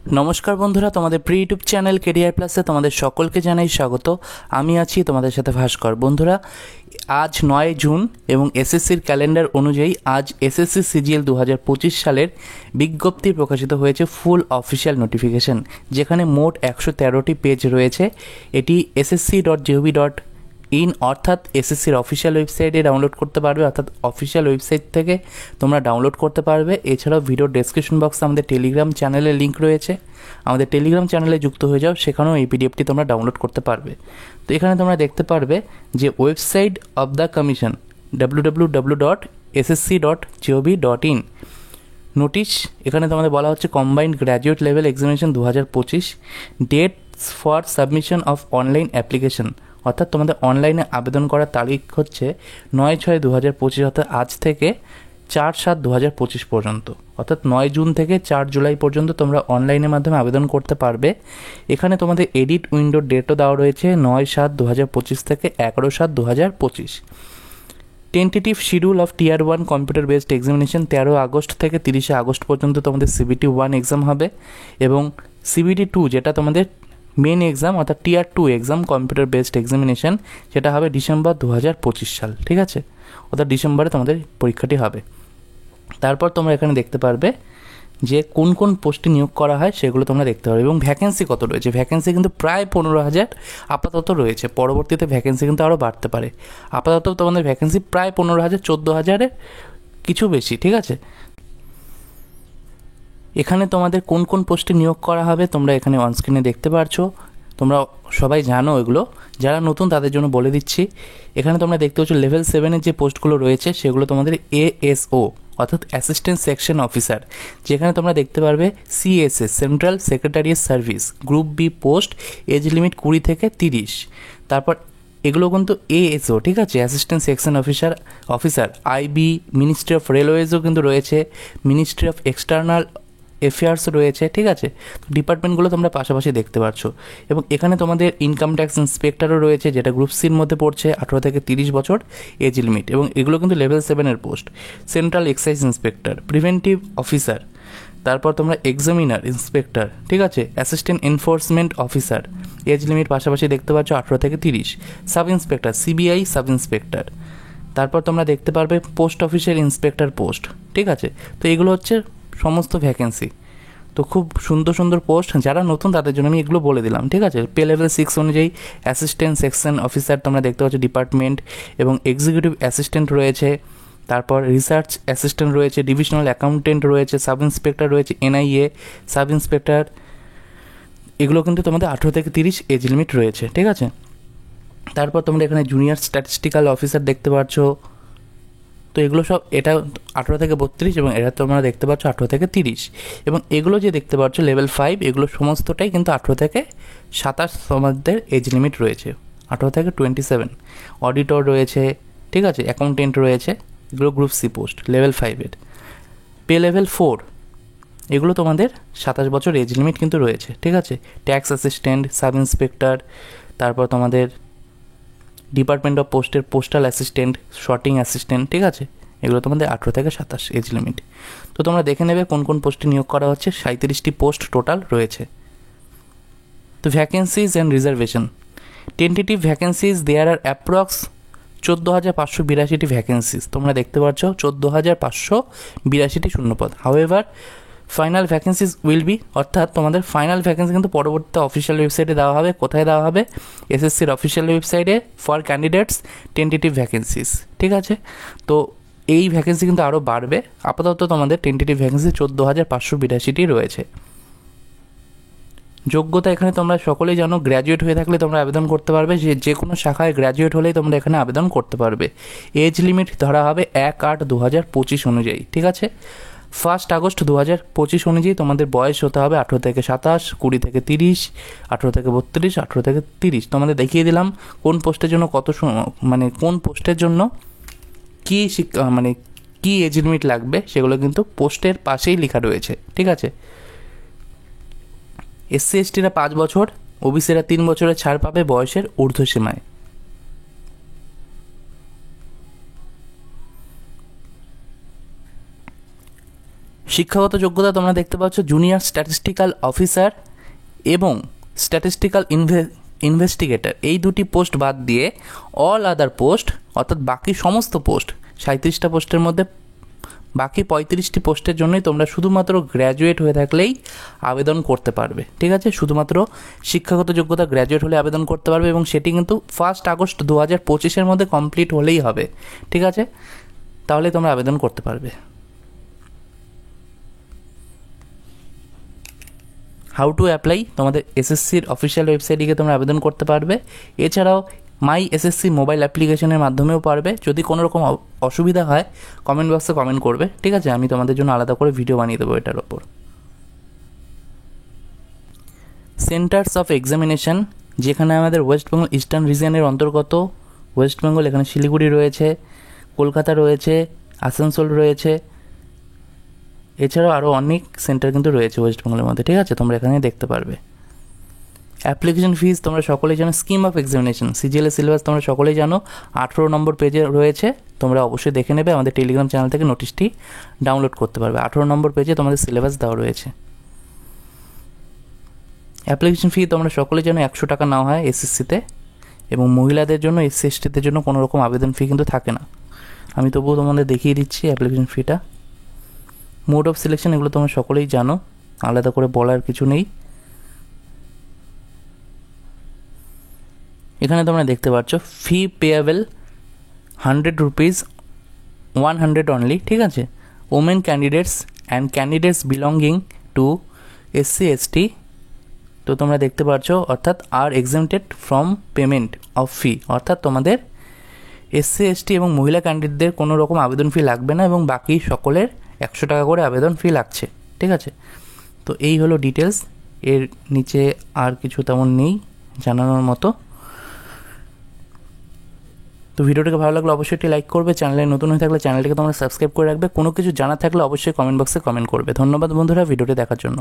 নমস্কার বন্ধুরা, তোমাদের প্রি ইউটিউব চ্যানেল কেরিয়ার প্লাসে তোমাদের সকলকে জানাই স্বাগত। আমি আছি তোমাদের সাথে ভাস্কর। বন্ধুরা, আজ 9 জুন এবং এসএসসির ক্যালেন্ডার অনুযায়ী আজ এসএসসি সিজিএল 2025 সালের বিজ্ঞপ্তি প্রকাশিত হয়েছে, ফুল অফিসিয়াল নোটিফিকেশন, যেখানে মোট 113টি পেজ রয়েছে। এটি ssc.gov.in অর্থাৎ এসএসসির অফিসিয়াল ওয়েবসাইটে ডাউনলোড করতে পারবে, অর্থাৎ অফিসিয়াল ওয়েবসাইট থেকে তোমরা ডাউনলোড করতে পারবে। এছাড়াও ভিডিও ডেসক্রিপশন বক্সে আমাদের টেলিগ্রাম চ্যানেলের লিঙ্ক রয়েছে, আমাদের টেলিগ্রাম চ্যানেলে যুক্ত হয়ে যাও, সেখানেও এই পিডিএফটি তোমরা ডাউনলোড করতে পারবে। তো এখানে তোমরা দেখতে পারবে যে website of the commission www.ssc.gov.in notice. এখানে তোমাদের বলা হচ্ছে combined graduate level examination 2025, dates for submission of online application, অর্থাৎ তোমাদের অনলাইনে আবেদন করার তারিখ হচ্ছে 9/6/2025, অর্থাৎ আজ থেকে 4/7/2025 পর্যন্ত, অর্থাৎ 9 জুন থেকে 4 জুলাই পর্যন্ত তোমরা অনলাইনের মাধ্যমে আবেদন করতে পারবে। এখানে তোমাদের এডিট উইন্ডোর ডেটও দেওয়া রয়েছে 9/7/2025 থেকে 11/7/2025। Tentative schedule of tier 1 computer based examination 13 August থেকে 30 আগস্ট পর্যন্ত তোমাদের CBT 1 এক্সাম হবে, এবং CBT 2 যেটা তোমাদের মেন এক্সাম অর্থাৎ টিয়ার 2 এক্সাম কম্পিউটার বেসড এক্সামিনেশন, সেটা হবে ডিসেম্বর 2025 সাল, ঠিক আছে? অর্থাৎ ডিসেম্বরে তোমাদের পরীক্ষাটি হবে। তারপর তোমরা এখানে দেখতে পারবে যে কোন কোন পোস্টে নিয়োগ করা হয় সেগুলো তোমরা দেখতে পারবে, এবং ভ্যাকেন্সি কত রয়েছে। ভ্যাকেন্সি কিন্তু প্রায় 15,000 আপাতত রয়েছে, পরবর্তীতে ভ্যাকেন্সি কিন্তু আরও বাড়তে পারে। আপাতত তোমাদের ভ্যাকেন্সি প্রায় 15,000, 14,000-এর কিছু বেশি, ঠিক আছে? এখানে তোমাদের কোন কোন পোস্টে নিয়োগ করা হবে তোমরা এখানে অনস্ক্রিনে দেখতে পারছো। তোমরা সবাই জানো এগুলো, যারা নতুন তাদের জন্য বলে দিচ্ছি। এখানে তোমরা দেখতে পাচ্ছ লেভেল 7-এর যে পোস্টগুলো রয়েছে সেগুলো তোমাদের ASO অর্থাৎ অ্যাসিস্ট্যান্ট সেকশন অফিসার, যেখানে তোমরা দেখতে পারবে CSS central secretariat service group B post, age limit 20 থেকে 30। তারপর এগুলো কিন্তু ASO, ঠিক আছে, assistant section officer IB, ministry of রেলওয়েজও কিন্তু রয়েছে, মিনিস্ট্রি অফ এক্সটার্নাল অ্যাফেয়ার্স রয়েছে, ঠিক আছে? তো ডিপার্টমেন্টগুলো তোমরা পাশাপাশি দেখতে পাচ্ছ। এবং এখানে তোমাদের ইনকাম ট্যাক্স ইন্সপেক্টরও রয়েছে, যেটা গ্রুপ সির মধ্যে পড়ছে, 18 থেকে 30 বছর এজ লিমিট, এবং এগুলো কিন্তু লেভেল 7-এর post. Central excise inspector, preventive officer, তারপর তোমরা এক্সামিনার ইন্সপেক্টর, ঠিক আছে, assistant enforcement officer, age limit পাশাপাশি দেখতে পাচ্ছ 18 থেকে 30। Sub inspector, CBI sub inspector, তারপর তোমরা দেখতে পারবে পোস্ট অফিসের ইন্সপেক্টর পোস্ট, ঠিক আছে? তো এগুলো হচ্ছে সমস্ত ভ্যাকেন্সি। তো খুব সুন্দর সুন্দর পোস্ট, যারা নতুন তাদের জন্য আমি এগুলো বলে দিলাম, ঠিক আছে? পে লেভেল 6 অনুযায়ী অ্যাসিস্ট্যান্ট সেকশন অফিসার তোমরা দেখতে পাচ্ছ ডিপার্টমেন্ট, এবং এক্সিকিউটিভ অ্যাসিস্ট্যান্ট রয়েছে, তারপর রিসার্চ অ্যাসিস্ট্যান্ট রয়েছে, ডিভিশনাল অ্যাকাউন্টেন্ট রয়েছে, সাব ইন্সপেক্টর রয়েছে, NIA সাব ইন্সপেক্টর। এগুলো কিন্তু তোমাদের 18 থেকে 30 এজ লিমিট রয়েছে, ঠিক আছে? তারপর তোমরা এখানে জুনিয়র স্ট্যাটিস্টিক্যাল অফিসার দেখতে পাচ্ছ। তো এগুলো সব, এটা 18 থেকে 32, এবং এটা তোমরা দেখতে পাচ্ছ 18 থেকে 30। এবং এগুলো যে দেখতে পাচ্ছ লেভেল 5, এগুলো সমস্তটাই কিন্তু 18 থেকে 27 তোমাদের এজ লিমিট রয়েছে, 18 থেকে 27। অডিটর রয়েছে, ঠিক আছে, অ্যাকাউন্টেন্ট রয়েছে, এগুলো গ্রুপ সি পোস্ট লেভেল 5-এর। পে লেভেল 4, এগুলো তোমাদের 27 বছর এজ লিমিট কিন্তু রয়েছে, ঠিক আছে? ট্যাক্স অ্যাসিস্ট্যান্ট, সাব ইন্সপেক্টর, তারপর তোমাদের ডিপার্টমেন্ট অফ পোস্টের পোস্টাল অ্যাসিস্ট্যান্ট, শর্টিং অ্যাসিস্ট্যান্ট, ঠিক আছে? এগুলো তোমাদের 18 থেকে 27 এজ লিমিট। তো তোমরা দেখে নেবে কোন কোন পোস্টে নিয়োগ করা হচ্ছে। 37টি পোস্ট টোটাল রয়েছে। তো vacancies and reservation, tentative vacancies there are approx 14,582টি ভ্যাকেন্সিজ তোমরা দেখতে পাচ্ছ, 14,582টি শূন্যপদ। However final vacancies will be, অর্থাৎ তোমাদের ফাইনাল ভ্যাকেন্সি কিন্তু পরবর্তীতে অফিসিয়াল ওয়েবসাইটে দেওয়া হবে। কোথায় দেওয়া হবে? SSCর অফিসিয়াল ওয়েবসাইটে ফর ক্যান্ডিডেটস টেন্টেটিভ ভ্যাকেন্সিস, ঠিক আছে? তো এই ভ্যাকেন্সি কিন্তু আরও বাড়বে। আপাতত তোমাদের টেন্টেটিভ ভ্যাকেন্সি 14,582টি রয়েছে। যোগ্যতা এখানে তোমরা সকলেই জানো, গ্র্যাজুয়েট হয়ে থাকলে তোমরা আবেদন করতে পারবে, যে কোনো শাখায় গ্র্যাজুয়েট হলেই তোমরা এখানে আবেদন করতে পারবে। এজ লিমিট ধরা হবে 1/8/2025 অনুযায়ী, ঠিক আছে? 1 আগস্ট 2025 অনুযায়ী তোমাদের বয়স হতে হবে 18 থেকে 27, 20 থেকে 30, 18 থেকে 32, 18 থেকে 30। তোমাদের দেখিয়ে দিলাম কোন পোস্টের জন্য মানে কোন পোস্টের জন্য কী মানে কী এজ লিমিট লাগবে, সেগুলো কিন্তু পোস্টের পাশেই লেখা রয়েছে, ঠিক আছে? SC/STরা 5 বছর, OBCরা 3 বছরের ছাড় পাবে বয়সের ঊর্ধ্বসীমায়। শিক্ষাগত যোগ্যতা তোমরা দেখতে পাচ্ছ জুনিয়র স্ট্যাটিস্টিক্যাল অফিসার এবং স্ট্যাটিস্টিক্যাল ইনভেস্টিগেটর, এই দুটি পোস্ট বাদ দিয়ে অল আদার পোস্ট অর্থাৎ বাকি সমস্ত পোস্ট 37টা পোস্টের মধ্যে বাকি 35টি পোস্টের জন্যই তোমরা শুধুমাত্র গ্র্যাজুয়েট হয়ে থাকলেই আবেদন করতে পারবে। ঠিক আছে, শুধুমাত্র শিক্ষাগত যোগ্যতা গ্র্যাজুয়েট হলে আবেদন করতে পারবে এবং সেটি কিন্তু 1 আগস্ট 2025-এর মধ্যে কমপ্লিট হলেই হবে। ঠিক আছে, তাহলে তোমরা আবেদন করতে পারবে। হাউ টু অ্যাপ্লাই, তোমাদের এসএসসির অফিসিয়াল ওয়েবসাইটে গিয়ে তোমরা আবেদন করতে পারবে। এছাড়াও মাই এসএসসি মোবাইল অ্যাপ্লিকেশনের মাধ্যমেও পারবে। যদি কোনো রকম অসুবিধা হয় কমেন্ট বক্সে কমেন্ট করবে। ঠিক আছে, আমি তোমাদের জন্য আলাদা করে ভিডিও বানিয়ে দেবো এটার ওপর। সেন্টার্স অফ এক্সামিনেশন, যেখানে আমাদের ওয়েস্ট বেঙ্গল ইস্টার্ন রিজিয়নের অন্তর্গত ওয়েস্ট বেঙ্গল, এখানে শিলিগুড়ি রয়েছে, কলকাতা রয়েছে, আসানসোল রয়েছে, এছাড়াও আরও অনেক সেন্টার কিন্তু রয়েছে ওয়েস্ট বেঙ্গলের মধ্যে। ঠিক আছে, তোমরা এখানে দেখতে পারবে। অ্যাপ্লিকেশন ফিস তোমরা সকলেই জানো। স্কিম অফ এক্সামিনেশন সিজিএলের সিলেবাস তোমরা সকলেই জানো, 18 নম্বর পেজে রয়েছে, তোমরা অবশ্যই দেখে নেবে। আমাদের টেলিগ্রাম চ্যানেল থেকে নোটিশটি ডাউনলোড করতে পারবে। 18 নম্বর পেজে তোমাদের সিলেবাস দেওয়া রয়েছে। অ্যাপ্লিকেশন ফি তোমরা সকলেই জানো 100 টাকা নেওয়া হয় এসএসসিতে, এবং মহিলাদের জন্য এসসি এসটিদের জন্য কোনো রকম আবেদন ফি কিন্তু থাকে না। আমি তবুও তোমাদের দেখিয়ে দিচ্ছি অ্যাপ্লিকেশন ফিটা। মোড অফ সিলেকশন এগুলো তোমরা সকলেই জানো, আলাদা করে বলার কিছু নেই। এখানে তোমরা দেখতে পাচ্ছ ফি পেয়াবেল 100 রুপিস, 100 অনলি। ঠিক আছে, women candidates and candidates belonging to SC ST, তো তোমরা দেখতে পাচ্ছ অর্থাৎ আর এক্সেমটেড ফ্রম পেমেন্ট অফ ফি, অর্থাৎ তোমাদের এসসি এসটি এবং মহিলা ক্যান্ডিডেটদের কোনো রকম আবেদন ফি লাগবে না এবং বাকি সকলের 100 টাকা করে আবেদন ফি লাগছে। ঠিক আছে, তো এই হলো ডিটেলস, এর নিচে আর কিছু তেমন নেই জানানোর মতো। তো ভিডিওটাকে ভালো লাগলে অবশ্যই একটি লাইক করবে, চ্যানেলে নতুন হয়ে থাকলে চ্যানেলটিকে তোমরা সাবস্ক্রাইব করে রাখবে। কোনো কিছু জানা থাকলে অবশ্যই কমেন্ট বক্সে কমেন্ট করবে। ধন্যবাদ বন্ধুরা ভিডিওটি দেখার জন্য।